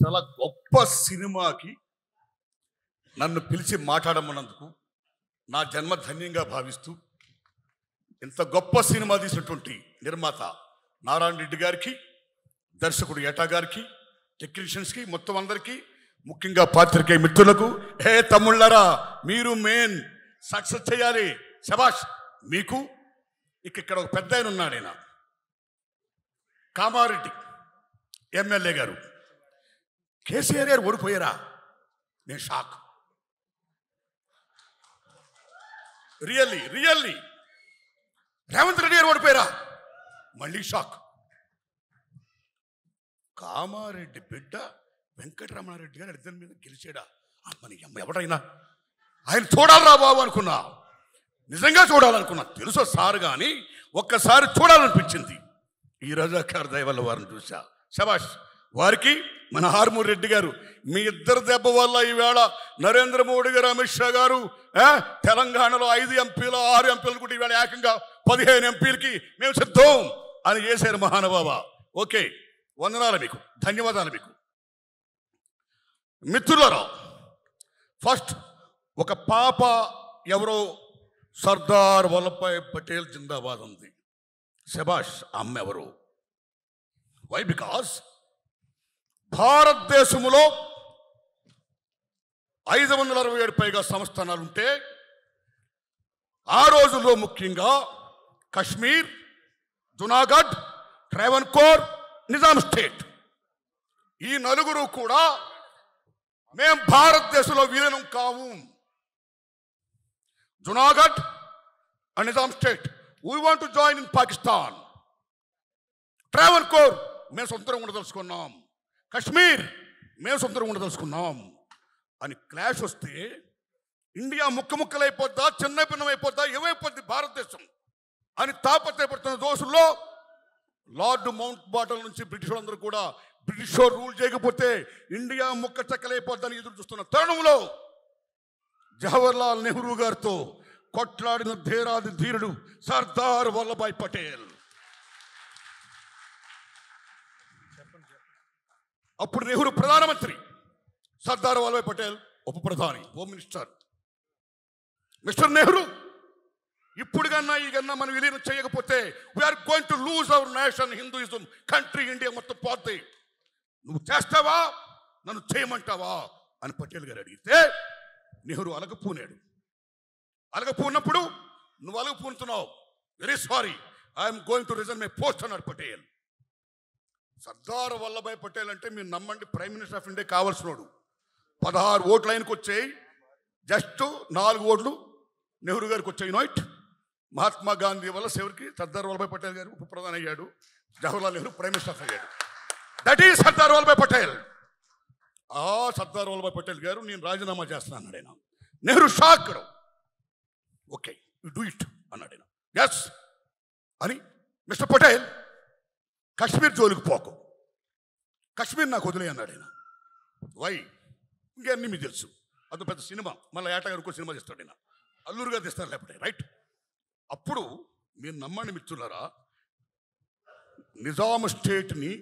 చాలా గొప్ప సినిమాకి నన్ను పిలిచి మాట్లాడమన్నందుకు నా జన్మ ధన్యంగా భావిస్తూ ఇంత గొప్ప సినిమా తీసినటువంటి నిర్మాత నారాయణ రెడ్డి గారికి, దర్శకుడు ఏటా గారికి, టెక్నీషియన్స్కి, మొత్తం అందరికీ, ముఖ్యంగా పాత్రికేయ మిత్రులకు, హే తమ్ముళ్ళరా మీరు మెయిన్ సక్సెస్ చేయాలి, శబాష్ మీకు. ఇక్కడ ఒక పెద్ద ఆయన ఉన్నాడు, ఆయన కామారెడ్డి ఎమ్మెల్యే గారు. కేసీఆర్ గారు ఓడిపోయారా? నేను షాక్. రియల్లీ రేవంత్ రెడ్డి గారు ఓడిపోయారా? మళ్ళీ షాక్. కామారెడ్డి బిడ్డ వెంకటరమణారెడ్డి గారు ఇద్దరి మీద గెలిచాడా? అమ్మని అమ్మ ఎవడైనా ఆయన చూడాలరా బాబు అనుకున్నా, నిజంగా చూడాలనుకున్నా. తెలుసో సార్ కానీ ఒక్కసారి చూడాలనిపించింది. ఈ రజాకార్ దయ వల్ల వారిని చూసా. శబాష్ వారికి. మన హార్మూర్ రెడ్డి గారు, మీ ఇద్దరు దెబ్బ వల్ల ఈవేళ నరేంద్ర మోడీ గారు, అమిత్ షా గారు తెలంగాణలో 5 ఎంపీలు 6 ఎంపీలు కూడా ఈవేళ ఏకంగా 15 ఎంపీలకి మేము సిద్ధం అని చేశారు మహానుభావ. ఓకే, వందనాలు మీకు, ధన్యవాదాలు మీకు. మిత్రులారా, ఫస్ట్ ఒక పాప ఎవరో సర్దార్ వల్లభాయ్ పటేల్ జిందాబాద్ ఉంది. శబాష్. అమ్మ ఎవరు? వై? బికాస్ భారతదేశంలో 567 పైగా సంస్థానాలుంటే ఆ రోజుల్లో ముఖ్యంగా కశ్మీర్, జునాగఢ్, ట్రావెన్కోర్, నిజాం స్టేట్, ఈ నలుగురు కూడా మేం భారతదేశంలో విలీనం కావు. Junagadh and Nizam state, we want to join in Pakistan. Travancore మేము సొంతంగా ఉండదలుచుకున్నాం. కశ్మీర్ మేము సొంతంగా ఉండదలుచుకున్నాం అని క్లాష్ వస్తే ఇండియా ముక్కలైపోద్దా, చిన్న భిన్నం అయిపోద్దా, ఏమైపోద్ది భారతదేశం అని తాపత్రయపడుతున్న దోషుల్లో లార్డ్ మౌంట్ బాటన్ నుంచి బ్రిటిష్ వాళ్ళందరూ కూడా బ్రిటిష్ రూల్ చేయకపోతే ఇండియా ముక్క చెక్కలైపోద్దని ఎదురు చూస్తున్న తరుణంలో జవహర్లాల్ నెహ్రూ గారితో కొట్లాడిన ధీరాది ధీరుడు సర్దార్ వల్లభాయ్ పటేల్. అప్పుడు నెహ్రూ ప్రధానమంత్రి, సర్దార్ వల్లభాయ్ పటేల్ ఉప ప్రధాని, హోమ్ మినిస్టర్. మిస్టర్ నెహ్రూ, ఇప్పుడు కన్నా ఈ కన్నా మనం విలీనం చేయకపోతే we're going to lose our nation, Hinduism, country, India మొత్తం పోతే నువ్వు చేస్తావా, నన్ను చేయమంటావా అని పటేల్ గారు అడిగితే నెహ్రూ అలగపూనాడు. అలగపూన్నప్పుడు నువ్వు అలగపూనుతున్నావు, very sorry, I'm going to resign my post అన్నాడు పటేల్. సర్దార్ వల్లభాయ్ పటేల్ అంటే మీరు నమ్మండి, ప్రైమ్ మినిస్టర్ ఆఫ్ ఇండియా కావాల్సినోడు. 16 ఓట్లు ఆయనకు వచ్చాయి, జస్ట్ 4 ఓట్లు నెహ్రూ గారికి వచ్చాయి. నోట్ మహాత్మా గాంధీ వల్ల చివరికి సర్దార్ వల్లభాయ్ పటేల్ గారు ఉప ప్రధాని అయ్యాడు, జవహర్లాల్ నెహ్రూ ప్రైమ్ మినిస్టర్ అయ్యాడు. That is Sardar Vallabhbhai Patel. ఆ సర్దార్ వల్లభాయ్ పటేల్ గారు నేను రాజీనామా చేస్తున్నాను అన్నాడు ఆయన. Nehru shock. Okay, you do it అన్నాడు ఆయన. ఎస్ అని, మిస్టర్ పటేల్ కశ్మీర్ జోలికి పోకు, కశ్మీర్ నాకు వదిలే అన్నాడు ఆయన. వై? ఇంకన్నీ మీకు తెలుసు, అది పెద్ద సినిమా, మళ్ళీ ఏటా గారు సినిమా తీస్తాడు ఆయన, అల్లూరు గారు తీస్తారు లేకపోతే, రైట్? అప్పుడు మీరు నమ్మండి మిత్రులారా, నిజాం స్టేట్ని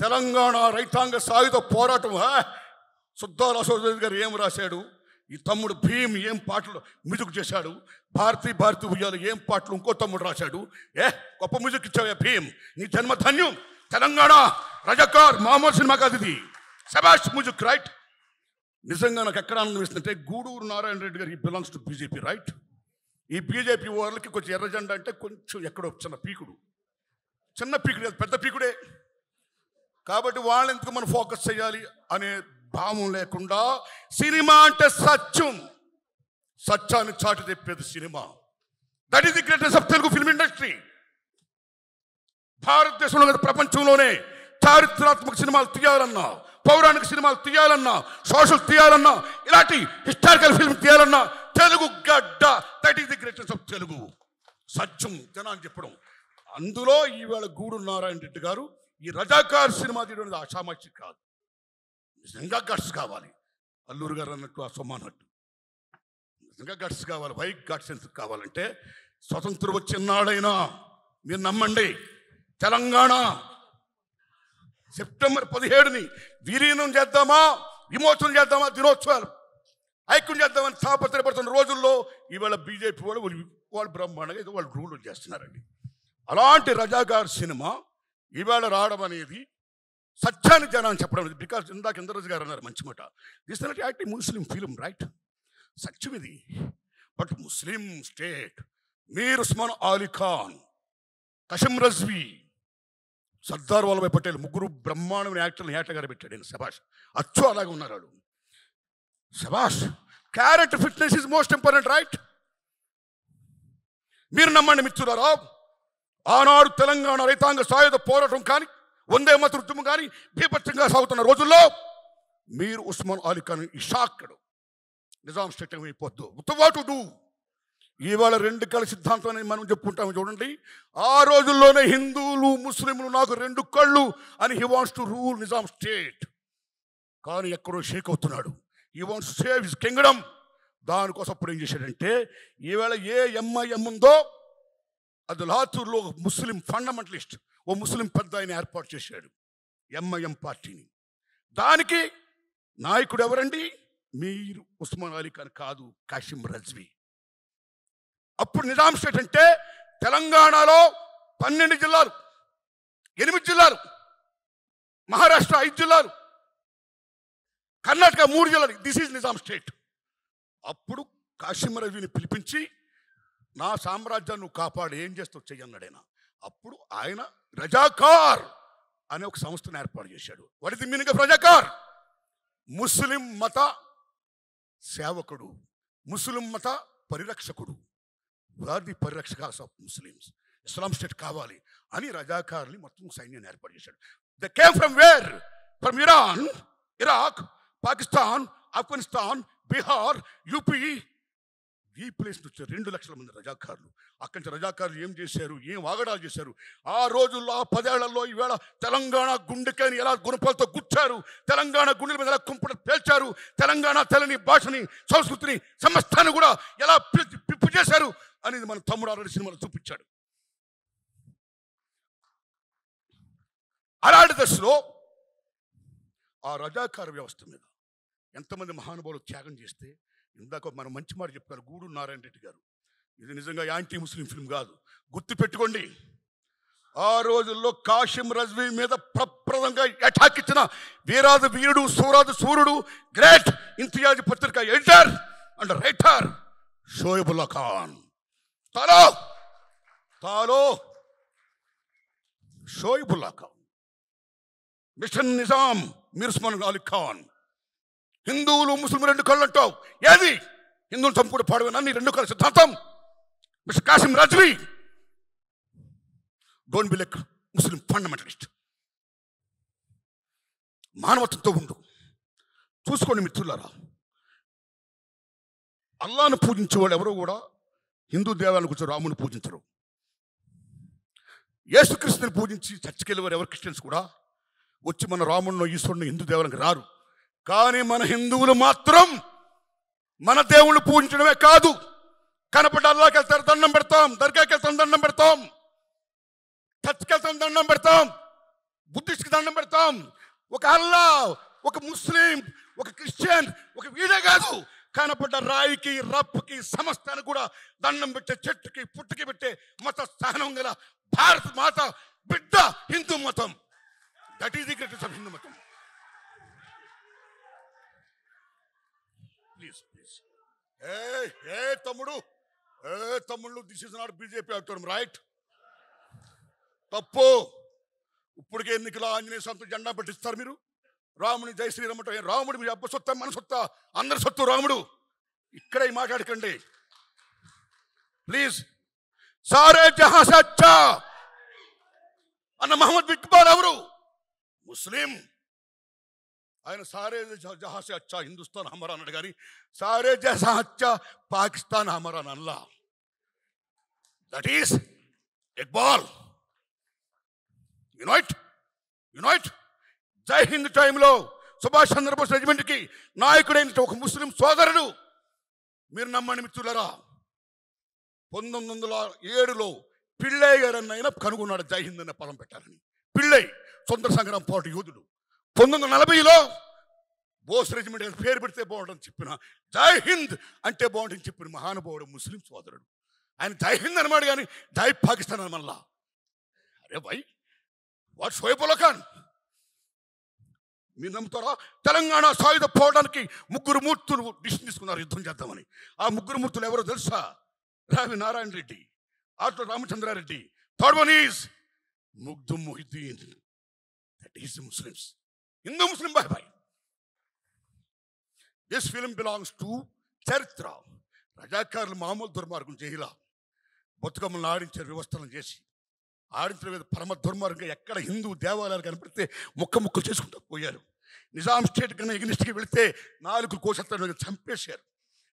తెలంగాణ రైతాంగ సాయుధ పోరాటం, సుద్దాల అశోక్ గారు ఏం రాశాడు, ఈ తమ్ముడు భీమ్ ఏం పాటలు మ్యూజిక్ చేశాడు, భారతీ ఉయ్యాలు ఏం పాటలు ఇంకో తమ్ముడు రాశాడు. గొప్ప మ్యూజిక్ ఇచ్చావే భీమ్, నీ జన్మ ధన్యం. తెలంగాణ రజాకార్ మామూలు సినిమా కాదు ఇది, శబాష్ మ్యూజిక్, రైట్? నిజంగా నాకు ఎక్కడ ఆనందం ఇస్తుంటే, గూడూరు నారాయణ రెడ్డి గారు, ఈ బిలాంగ్స్ టు బీజేపీ, రైట్? ఈ బీజేపీ వాళ్ళకి కొంచెం ఎర్ర జెండా అంటే కొంచెం ఎక్కడో చిన్న పీకుడు కాదు, పెద్ద పీకుడే. కాబట్టి వాళ్ళని ఎందుకు మనం ఫోకస్ చేయాలి అనే భావం లేకుండా, సినిమా అంటే సత్యం, సత్యాన్ని చాటి తెప్పేది cinema. That is the greatest of Telugu film industry. భారతదేశంలో కదా ప్రపంచంలోనే చారిత్రాత్మక సినిమాలు తీయాలన్నా, పౌరాణిక సినిమాలు తీయాలన్నా, సోషల్ తీయాలన్నా, ఇలాంటి హిస్టారికల్ ఫిల్మ్ తీయాలన్నా తెలుగు గడ్డ. That is the greatest of Telugu. సత్యం జనాన్ని చెప్పడం. అందులో ఈవేళ గూడూరు నారాయణ రెడ్డి గారు ఈ రజాకార్ సినిమా తీయడం ఆషామాషి కాదు, నిజంగా గట్స్ కావాలి. అల్లూరు గారు అన్నట్టు, ఆ సొమ్మ అన్నట్టు నిజంగా గట్స్ కావాలి. వై గట్స్ ఎందుకు కావాలంటే, స్వతంత్రం వచ్చినాడైనా మీరు నమ్మండి, తెలంగాణ సెప్టెంబర్ 17ని విలీనం చేద్దామా, విమోచనం చేద్దామా, దినోత్సవాలు ఐక్యం చేద్దామని తాపత్రయపడుతున్న రోజుల్లో ఇవాళ బీజేపీ వాళ్ళు బ్రహ్మాండంగా ఏదో వాళ్ళు రూల్ చేస్తున్నారండి. అలాంటి రజాకార్ సినిమా ఇవాళ రావడం అనేది సత్యాన్ని జనాన్ని చెప్పడం అనేది. బికాస్ ఇందాక ఇంద్రరాజు గారు అన్నారు మంచి మాట, this not act Muslim film, right? సత్యం ఇది. But Muslim state, Mir Osman Ali Khan, Qasim Razvi, Sardar Vallabhbhai Patel ముగ్గురు బ్రహ్మాండమైన యాక్టర్ని యాక్టర్ గారు పెట్టాడు. నేను శభాష్, అచ్చు అలాగే ఉన్నారు వాళ్ళు. శభాష్. Character fitness is most important, right? మీరు నమ్మండి మిత్రులారా, ఆనాడు తెలంగాణ రైతాంగ సాయుధ పోరాటం కానీ, వందే మాతృ ఉద్యమం కానీ బీభత్సంగా సాగుతున్న రోజుల్లో మీరు ఉస్మాన్ అలీ ఖాన్ ఈ షాక్డ్ నిజాం స్టేట్ అయిపోద్దు వాట్ డూ. ఇవాళ రెండు కళ్ళ సిద్ధాంతం మనం చెప్పుకుంటాము చూడండి. ఆ రోజుల్లోనే హిందువులు ముస్లింలు నాకు రెండు కళ్ళు అని he wants to rule Nizam state. కానీ ఎక్కడో షేక్ అవుతున్నాడు. He wants to save his Kingdom. దానికోసం అప్పుడు ఏం చేశాడంటే, ఈవేళ ఏ ఎంఐఎం ఉందో అది లాతూర్లో ముస్లిం ఫండమెంటలిస్ట్ ఓ ముస్లిం పెద్ద ఆయన ఏర్పాటు చేశాడు ఎంఐఎం పార్టీని. దానికి నాయకుడు ఎవరండి? మీరు ఉస్మాన్ అలీ ఖాన్ కాదు, కాసిం రజ్వీ. అప్పుడు నిజాం స్టేట్ అంటే తెలంగాణలో 12 జిల్లాలు, 8 జిల్లాలు, మహారాష్ట్ర 5 జిల్లాలు, కర్ణాటక 3 జిల్లాలు. This is Nizam state. అప్పుడు కాసిం రజ్వీని పిలిపించి, నా సామ్రాజ్యాన్ని నువ్వు కాపాడు, ఏం చేస్తావు చెయ్యన్నాడు ఆయన. అప్పుడు ఆయన రజాకార్ అనే ఒక సంస్థను ఏర్పాటు చేశాడు. What is the meaning of Razakar? Muslim మత సేవకుడు, ముస్లిం మత పరిరక్షకుడు. ది పరిరక్షకాస్ ఆఫ్ ముస్లిమ్స్. ఇస్లాం స్టేట్ కావాలి అని రజాకార్ని మొత్తం సైన్యాన్ని ఏర్పాటు చేశాడు. They came from where? From Iran, Iraq, Pakistan, Afghanistan, Bihar, UP. ఈ ప్లేస్ నుంచి 2 లక్షల మంది రజాకారులు. అక్కడి నుంచి రజాకారులు ఏం చేశారు, ఏం వాగడాలు చేశారు. ఆ రోజుల్లో, ఆ 10 ఏళ్లలో ఈవేళ తెలంగాణ గుండెకాయని ఎలా గుణపాలతో గుచ్చారు, తెలంగాణ గుండెల మీద ఎలా కుంపట పేల్చారు, తెలంగాణ తెలని భాషని, సంస్కృతిని, సమస్తాన్ని కూడా ఎలా పిప్పు చేశారు అనేది మన తమ్ముడు ఆల్రెడీ సినిమాలో చూపించాడు. అలాంటి దశలో ఆ రజాకార వ్యవస్థ మీద ఎంతమంది మహానుభావులు త్యాగం చేస్తే, ఇందాక మనం మంచి మాట చెప్పారు గూడూరు నారాయణ రెడ్డి గారు. ఇది నిజంగా యాంటీ ముస్లిం ఫిల్మ్ కాదు, గుర్తు పెట్టుకోండి. ఆ రోజుల్లో కాసిం రజ్వీ మీద ప్రప్రదంగా అటాక్ ఇచ్చిన వీరాది వీరుడు, సూరాది సూర్యుడు, గ్రేట్ ఇంతియాజ్ పత్రిక editor and writer Shoebullah Khan. తాలో షోయబుల్లా ఖాన్, మిషన్ నిజాం మీర్ ఉస్మాన్ అలీ ఖాన్. హిందువులు ముస్లిం 2 కళ్ళు అంటావు, ఏది? హిందువులు చంపుడు పాడవేనా నీ 2 కళ్ళ సిద్ధాంతం? Mister Qasim Razvi, don't be like Muslim fundamentalist. మానవత్వంతో ఉండు. చూసుకోండి మిత్రులారా, అల్లాను పూజించే వాళ్ళు ఎవరు కూడా హిందూ దేవాలను కూర్చొని రాముని పూజించరు. యేసుక్రీస్తుని పూజించి చర్చికి వెళ్ళేవారు ఎవరు క్రిస్టియన్స్ కూడా వచ్చి మన రాముడిని, ఈశ్వరుని, హిందూ దేవాలకు రారు. కానీ మన హిందువులు మాత్రం మన దేవుళ్ళు పూజించడమే కాదు, కనపడ్డ అల్లాకి వెళ్తారు దండం పెడతాం, దర్గాకి వెళ్తాం దండం పెడతాం, చర్చికి వెళ్తాం దండం పెడతాం, బుద్ధిస్ట్కి దండం పెడతాం. ఒక అల్లా, ఒక ముస్లిం, ఒక క్రిస్టియన్, ఒక వీడే కాదు, కనపడ్డ రాయికి, రప్పుకి, సమస్తానికి కూడా దండం పెట్టే, చెట్టుకి పుట్టుకి పెట్టే మత స్థానం గల భారత మాత బిడ్డ హిందూ మతం. That is the greatest of Hindu మతం. Please please. తమ్ముళ్ళు, దిస్ ఇస్ నాట్ బీజేపీ అవుతాడు, రైట్? తప్పు. ఇప్పటికే ఎన్నికల ఆంజనేయ సొంత జెండా పెట్టిస్తారు మీరు. రాముని జై శ్రీరామ్ అంటే రాముడు మీ అబ్బ సొత్తా, మన సొత్తా, అందరి సొత్తు రాముడు. ఇక్కడే మాట్లాడకండి ప్లీజ్. సారే జహాं से अच्छा అన్న మహమ్మద్ ఇక్బాల్ ఎవరు? ముస్లిం. ఆయన సారే జహాं से अच्छा హిందుస్థాన్ హమారా అన్నాడు, కానీ సారే జహాं अच्छा పాకిస్తాన్ హమారా అల్లా. That is Iqbal. Unite. Jai Hind టైంలో సుభాష్ చంద్రబోస్ రెజిమెంట్కి నాయకుడైన ఒక ముస్లిం సోదరుడు, మీరు నమ్మండి మిత్రులరా, 1907లో పిళ్ళై గారు అన్న కనుగొన్నాడు జై హింద్ అనే పదం పెట్టాలని. పిళ్ళై స్వతంత్ర సంగ్రామ పోరాట యోధుడు. 1940లో బోస్ రెజిమెంట్ అని పేరు పెడితే బాగుంటుందని చెప్పిన, జై హింద్ అంటే బాగుంటుందని చెప్పిన మహానుభావుడు ముస్లిం సోదరుడు. ఆయన జై హింద్ అనమాట, కానీ జై పాకిస్తాన్ అని మళ్ళా. అరే భయ్, వాట్ షోయబ్ ఉల్లా ఖాన్. మీరు నమ్ముతారా? తెలంగాణ సాయుధ పోవడానికి 3 మూర్తులు డిసిషన్ తీసుకున్నారు యుద్ధం చేద్దామని. ఆ 3 మూర్తులు ఎవరో తెలుసా? రావి నారాయణ రెడ్డి, ఆటో Ramachandra Reddy, third one is Makhdoom Mohiuddin. That is the Muslims. Hindu Muslim బాయ్ బాయ్. దిస్ ఫిల్మ్ బిలాంగ్స్ టు చరిత్ర. రజాకారులు మామూలు దుర్మార్గం చేయాల, బతుకమ్మలను ఆడించారు వ్యవస్థలను చేసి. ఆడించిన మీద పరమ దుర్మార్గంగా ఎక్కడ హిందూ దేవాలయాలు కనపడితే ముక్కలు చేసుకుంటూ పోయారు. నిజాం స్టేట్ కన్నా ఎగ్నిస్ట్కి వెళితే 4 కోశత్తలను చంపేశారు.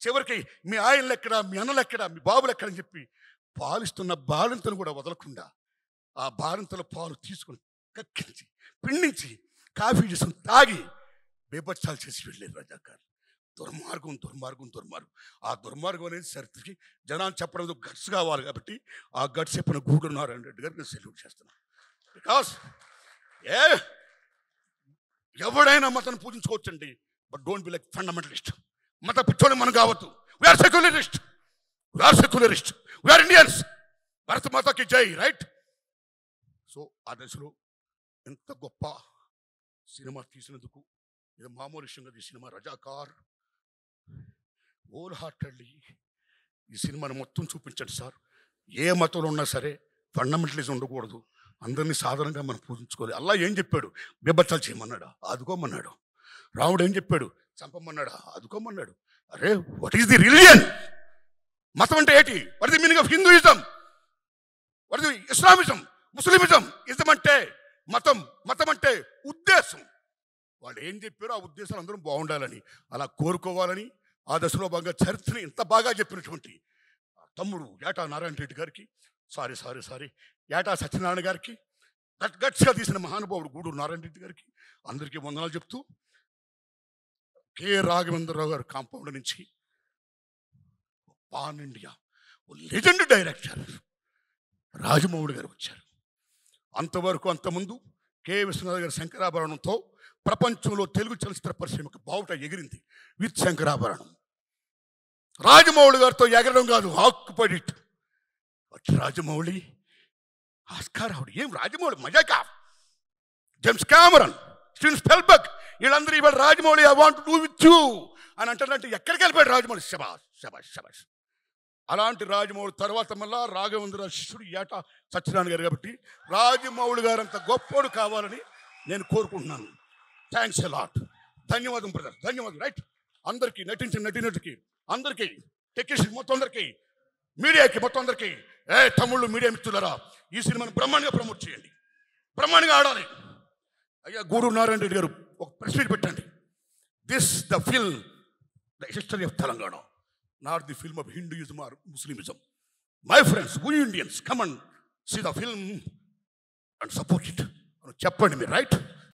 చివరికి మీ ఆయనలు ఎక్కడ, మీ అన్నలు ఎక్కడ, మీ బాబులు ఎక్కడని చెప్పి పాలిస్తున్న బాలింతను కూడా వదలకుండా ఆ బాలింతల పాలు తీసుకుని కక్కించి పిండించి కాఫీ చేసుకుని తాగి బేబచ్చాలు చేసి వెళ్ళారు రజాకారులు. దుర్మార్గం దుర్మార్గం దుర్మార్గం. ఆ దుర్మార్గం అనేది చరిత్రకి జనాలు చెప్పడం గట్స్ కావాలి. కాబట్టి ఆ గట్స్ చెప్పిన గూడూరు నారాయణ రెడ్డి గారికి నేను సెల్యూట్ చేస్తున్నాను. బికాస్ ఎవడైనా మతాన్ని పూజించుకోవచ్చండి, but don't be like fundamentalist. మత పిచ్చోని మనం కావద్దు. We are secularist, we are Indians. భారత మాతకి జై, రైట్? సో ఆ దశలో ఎంత గొప్ప సినిమా తీసినందుకు, ఇది మామూలు విషయంగా ఈ సినిమా రజాకార్. హోల్ హార్టెడ్లీ ఈ సినిమాని మొత్తం చూపించండి సార్. ఏ మతంలో ఉన్నా సరే ఫండమెంటలిజం ఉండకూడదు. అందరినీ సాధారణంగా మనం పూజించుకోవాలి. అల్లా ఏం చెప్పాడు? బెబ్బచ్చాలు చేయమన్నాడా? ఆదుకోమన్నాడు. రాముడు ఏం చెప్పాడు? చంపమన్నాడా? ఆదుకోమన్నాడు. అరే, వాట్ ఈస్ ది రిలిజియన్? మతం అంటే ఏంటి? What is the meaning of Hinduism? What is the Islamism, Muslimism? Ism అంటే మతం, మతం అంటే ఉద్దేశం. వాళ్ళు ఏం చెప్పారో ఆ ఉద్దేశాలు అందరం బాగుండాలని, అలా కోరుకోవాలని ఆ దశలో బాగా చరిత్రని ఇంత బాగా చెప్పినటువంటి తమ్ముడు ఏటా నారాయణ రెడ్డి గారికి, సారీ ఏటా సత్యనారాయణ గారికి, గట్స్గా తీసిన మహానుభావుడు గూడూరు నారాయణ రెడ్డి గారికి అందరికీ వందనాలు చెప్తూ, కె రాఘవేంద్రరావు గారు కాంపౌండ్ నుంచి pan India legend director Rajamouli గారు వచ్చారు. అంతవరకు అంతకుముందు కె విశ్వనాథ్ గారి శంకరాభరణంతో ప్రపంచంలో తెలుగు చలచిత్ర పరిశ్రమకు బావుట ఎగిరింది. విత్ శంకరాభరణం రాజమౌళి గారితో ఎగరడం కాదు, occupied it. But Rajamouli Oscar ఆవిడ ఏం రాజమౌళి మజాకా. జేమ్స్ కెమెరాన్, స్టీవెన్ స్పిల్బర్గ్ వీళ్ళందరూ ఇవాళ Rajamouli I want do with you అని అంటారంటే ఎక్కడికి వెళ్ళిపోయాడు రాజమౌళి? శబాష్ శబాష్ శబాష్. అలాంటి రాజమౌళి తర్వాత మళ్ళా రాఘవేంద్ర శిష్యుడు ఏటా సత్యనారాయణ గారు. కాబట్టి రాజమౌళి గారు అంత గొప్పోడు కావాలని నేను కోరుకుంటున్నాను. Thanks a lot. ధన్యవాదం బ్రదర్, ధన్యవాదం. రైట్, అందరికీ నటించిన నటినటికి అందరికీ, టెక్నీషియన్ మొత్తం అందరికీ, మీడియాకి మొత్తం అందరికీ, తమ్ముళ్ళు మీడియా మిత్రులరా, ఈ సినిమాని బ్రహ్మాండంగా ప్రమోట్ చేయండి, బ్రహ్మాండంగా ఆడాలి. అయ్యా గూడూరు నారాయణ రెడ్డి గారు ఒక ప్రెస్ మీట్ పెట్టండి. This the film the history of Telangana, not the film of Hinduism or Muslimism. My friends, we Indians, come and see the film and support it అని చెప్పండి మీరు. రైట్?